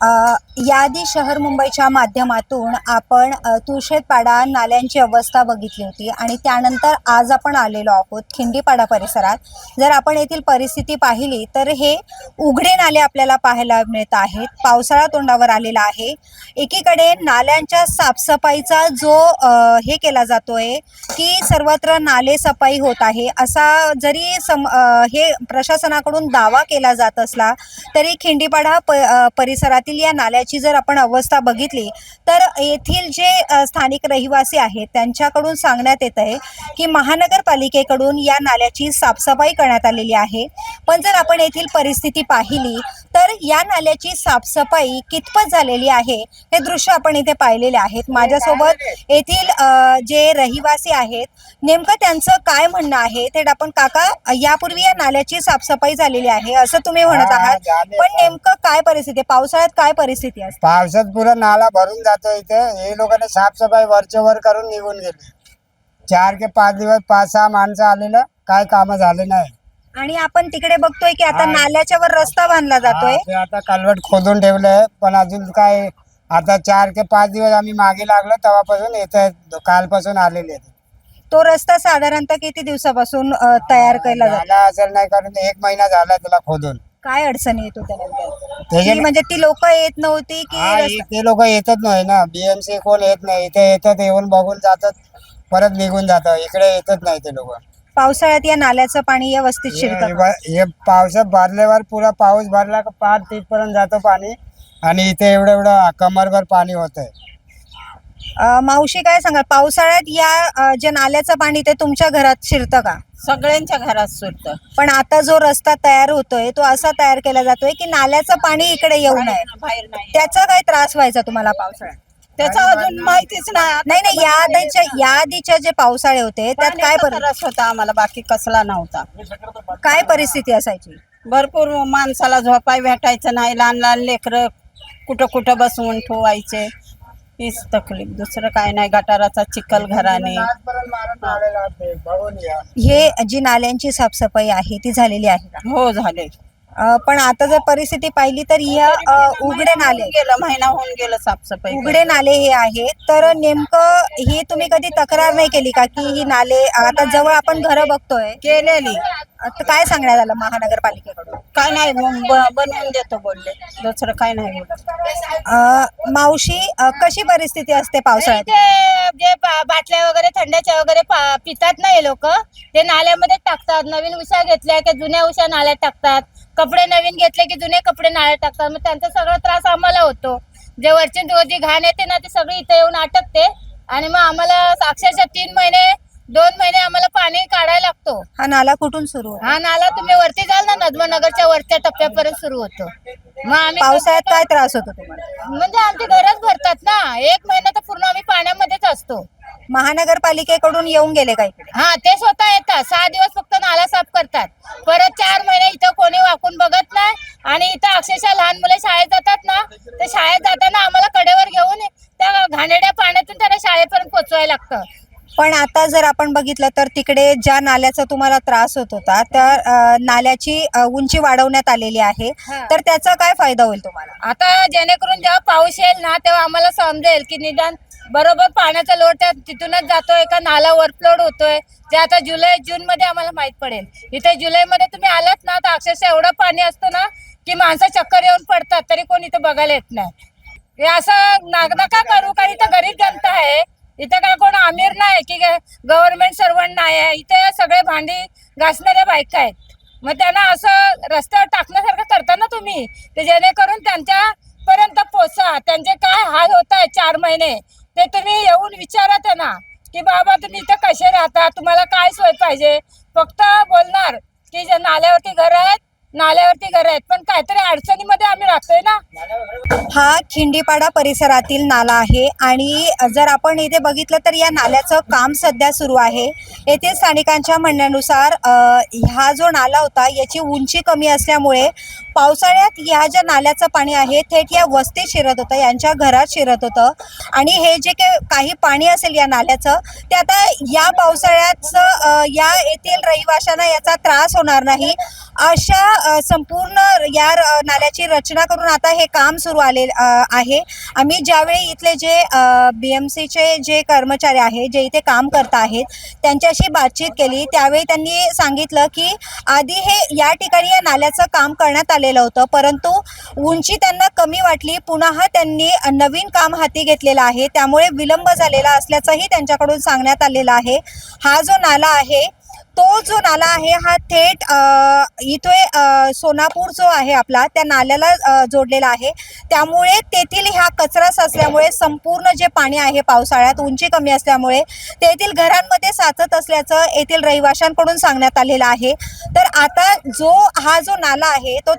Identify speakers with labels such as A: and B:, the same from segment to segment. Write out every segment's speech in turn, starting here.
A: याआधी शहर मुंबईच्या माध्यमातून आपण तुळशीपाडा नाल्यांची अवस्था बघितली होती आणि त्यानंतर आज आपण आलेलो आहोत खिंडीपाडा परिसरात. जर आपण येथील परिस्थिती पाहिली तर हे उघडे नाले आपल्याला पाहायला मिळत आहेत. पावसाळा तोंडावर आलेला आहे. एकीकडे नाल्यांच्या साफसफाईचा जो हे केला जातोय की सर्वत्र नाले सफाई होत आहे असा जरी हे प्रशासनाकडून दावा केला जात असला तरी खिंडीपाडा परिसरातील या नाल्याची जर आपण अवस्था बघितली तर येथील जे स्थानिक रहिवासी आहेत त्यांच्याकडून सांगण्यात येत आहे की महानगरपालिकेकडून या नाल्याची साफसफाई करण्यात आलेली आहे. पण जर आपण येथील परिस्थिती पाहिली तर या नाल्याची साफसफाई कितपत झालेली आहे हे दृश्य आपण इथे पाहिलेले आहेत. माझ्यासोबत येथील जे रहिवासी आहेत नेमकं त्यांचं काय म्हणणं आहे ते आपण काका, यापूर्वी या नाल्याची साफसफाई झालेली आहे असं तुम्ही म्हणत आहात, पण नेमकं काय परिस्थिती, पावसाळ्यात काय परिस्थिती असते?
B: पावसात पुरा नाला भरून जातो. इथे हे लोकांनी साफसफाई वरच्या वर करून निघून गेले. 4 ते 5 दिवस 5-6 माणसं आलेलं, काय काम झाले नाही.
A: आणि आपण तिकडे बघतोय की आता नाल्याच्या वर रस्ता बांधला जातोय.
B: ते आता कलवट खोदून ठेवलंय, पण अजून काय आता 4 ते 5 दिवस आम्ही मागे लागलो तेव्हापासून येत आहेत, कालपासून आलेले आहेत.
A: तो रस्ता साधारणतः किती दिवसापासून तयार केला जातो?
B: झाला असेल नाही, कारण 1 महिना झाला त्याला खोदून.
A: काय अडचणी येत होत्या नेमक्या? म्हणजे ती लोक येत नव्हती की
B: ते लोक येतच नाही ना, बीएमसी कोण येत नाही. इथे येतात, येऊन बघून जातात, परत निघून जातात. इकडे येतच नाही ते लोक.
A: पावसाळ्यात या नाल्याचं पाणी व्यवस्थित शिरतं?
B: हे पावसात भरल्यावर पुरा पाऊस भरला का पार तिथपर्यंत जातो पाणी, आणि इथे एवढं एवढं कमरभर पाणी होतंय.
A: मावशी काय सांगाल, पावसाळ्यात या जे नाल्याचं पाणी ते तुमच्या घरात शिरतं का?
C: सगळ्यांच्या घरात सुटतं.
A: पण आता जो रस्ता तयार होतोय तो असा तयार केला जातोय की नाल्याचं पाणी इकडे येऊ नये,
C: बाहेर नाही.
A: त्याचा काय त्रास व्हायचा तुम्हाला पावसाळ्यात?
C: त्याचा अजून माहितीच नाही.
A: नाही, याआधीचे जे पावसाळे होते त्यात काय
C: त्रास होता आम्हाला, बाकी कसला नव्हता.
A: काय परिस्थिती असायची?
C: भरपूर माणसाला झोपाय भेटायचं नाही. लहान लहान लेकरं कुठं कुठं बसवून ठेवायचे. हीच तकलीफ, दुसरं काय नाही. गटाराचा चिखल घराने.
A: हे जी नाल्यांची साफसफाई आहे ती झालेली आहे का?
C: हो, झाले.
A: पण आता जर परिस्थिती पाहिली तर या उघडे नाले,
C: महिना होऊन गेलं साफसफाई.
A: उघडे नाले हे आहेत. तर नेमकं ही तुम्ही कधी तक्रार नाही केली का की ही नाले आता जवळ आपण घरं बघतोय?
C: केलेली.
A: आता काय सांगण्यात आलं महानगरपालिकेकडून?
C: काय नाही, बनवून देतो बोलले, दुसरं काय नाही बोलत.
A: मावशी, कशी परिस्थिती असते पावसाळ्यात?
D: जे बाटल्या वगैरे थंड्याच्या वगैरे पितात ना हे लोक, ते नाल्यामध्ये टाकतात. नवीन उशा घेतल्या की जुन्या उशा नाल्यात टाकतात. कपडे नवीन घेतले की जुने कपडे नाल्यात टाकतात. मग त्यांचा सगळा त्रास आम्हाला होतो. जे वरची जी घाण येते ना ती सगळी इथे येऊन अटकते आणि मग आम्हाला अक्षरशः 2 महिने आम्हाला पाणी काढायला लागतो.
A: हा नाला कुठून सुरू होतो?
D: हा नाला तुम्ही वरती जाल ना, नदमनगरच्या वरच्या टप्प्यापर्यंत सुरू होतो. मग आम्ही
A: पावसाळ्यात काय त्रास होतो तुम्हाला?
D: म्हणजे आमची घरच भरतात ना. 1 महिना तर पूर्ण आम्ही पाण्यामध्येच असतो.
A: महानगरपालिकेकडून येऊन गेले का इकडे?
D: हा, ते स्वतः येतात. 6 दिवस फक्त नाला साफ करतात. परत 4 महिने इथं कोणी वाकून बघत नाही. आणि इथं अक्षरशः लहान मुलं शाळेत जातात ना, ते शाळेत जाताना आम्हाला कडेवर घेऊन त्या घाणेरड्या पाण्यातून त्यांना शाळेपर्यंत पोहोचवायला लागतं.
A: पण आता जर आपण बघितलं तर तिकडे ज्या नाल्याचा तुम्हाला त्रास होत होता त्या नाल्याची उंची वाढवण्यात आलेली आहे, तर त्याचा काय फायदा होईल तुम्हाला?
D: आता जेणेकरून जेव्हा पाऊस येईल ना तेव्हा आम्हाला समजेल की निदान बरोबर पाण्याचा लोड तिथूनच जातोय का नाला ओव्हरफ्लोड होतोय. ते आता जून मध्ये आम्हाला माहित पडेल. इथे जुलैमध्ये तुम्ही आलात ना तर अक्षरशः एवढं पाणी असतं ना की माणसं चक्कर येऊन पडतात, तरी कोण इथं बघायला येत नाही. हे असं नका करू, कारण इथं गरीब जनता आहे. इथं काय कोण आमिर नाही की गव्हर्नमेंट सर्वंट नाही आहे. इथे सगळे भांडी घासणाऱ्या बायका आहेत. मग त्यांना असं रस्त्यावर टाकण्यासारखं करता ना तुम्ही, ते जेणेकरून त्यांच्यापर्यंत पोचा. त्यांचे काय हाल होत आहेत 4 महिने ते तुम्ही येऊन विचारा त्यांना की बाबा तुम्ही इथं कसे राहता, तुम्हाला काय सोय पाहिजे. फक्त बोलणार की जे नाल्यावरती घर आहेत पण काहीतरी अडचणीमध्ये आम्ही राहतोय ना.
A: हा खिंडीपाडा परिसरातील नाला आहे आणि जर आपण इथे बघितलं तर या नाल्याचं काम सध्या सुरू आहे. येथे स्थानिकांच्या म्हणण्यानुसार हा जो नाला होता याची उंची कमी असल्यामुळे पावसाळ्यात ह्या ज्या नाल्याचं पाणी आहे थेट या वस्तीत शिरत होतं, यांच्या घरात शिरत होतं आणि हे जे काही पाणी असेल या नाल्याचं ते आता या पावसाळ्याचं या येथील रहिवाशांना याचा त्रास होणार नाही अशा संपूर्ण या नाल्याची रचना करून आता हे काम सुरू आहे. आम्ही ज्यावेळी इथले जे BMCचे जे कर्मचारी आहे जे इथे काम करत आहेत त्यांच्याशी बातचीत केली त्यावेळी त्यांनी सांगितलं की आधी हे या ठिकाणी या नाल्याचं काम करण्यात आलेलं होतं, परंतु उंची त्यांना कमी वाटली. पुन्हा त्यांनी नवीन काम हाती घेतलेलं आहे, त्यामुळे विलंब झालेला असल्याचंही त्यांच्याकडून सांगण्यात आलेलं आहे. हा जो नाला आहे तो जो नाला आहे हा थेट इथे सोनापूर जो आहे आपला त्या नाल्याला जोडलेला आहे. त्यामुळे तेथील ह्या कचरा साचल्यामुळे संपूर्ण जे पाणी आहे पावसाळ्यात उंची कमी असल्यामुळे तेथील घरांमध्ये साचत असल्याचं येथील रहिवाशांकडून सांगण्यात आलेलं आहे. तर आता हा जो नाला आहे तो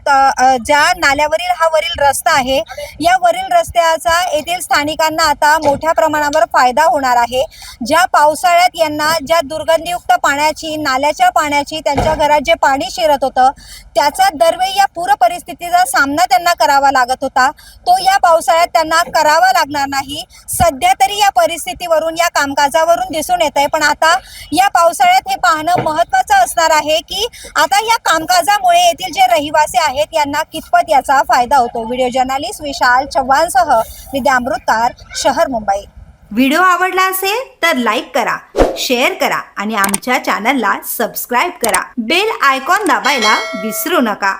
A: ज्या नाल्यावरील हा वरील रस्ता आहे या वरील रस्त्याचा येथील स्थानिकांना आता मोठ्या प्रमाणावर फायदा होणार आहे. ज्या पावसाळ्यात यांना ज्या दुर्गंधीयुक्त पाण्याची नाल्याच्या पाण्याची त्यांच्या घरात जे पाणी शिरत होतं त्याचा दरवेळी या पूर परिस्थितीचा सामना त्यांना करावा लागत होता, तो या पावसाळ्यात त्यांना करावा लागणार नाही. सध्या तरी या परिस्थितीवरून या कामकाजावरून दिसून येत आहे, पण आता या पावसाळ्यात हे पाहणं महत्त्वाचं असणार आहे की आता या कामकाजामुळे येथील जे रहिवासी आहेत यांना कितपत याचा फायदा होतो. व्हिडिओ जर्नलिस्ट विशाल चव्हाणसह विद्या अमृतकार, शहर मुंबई.
E: व्हिडिओ आवडला असेल तर लाईक करा, शेअर करा आणि आमच्या चॅनलला सबस्क्राईब करा. बेल आयकॉन दाबायला विसरू नका.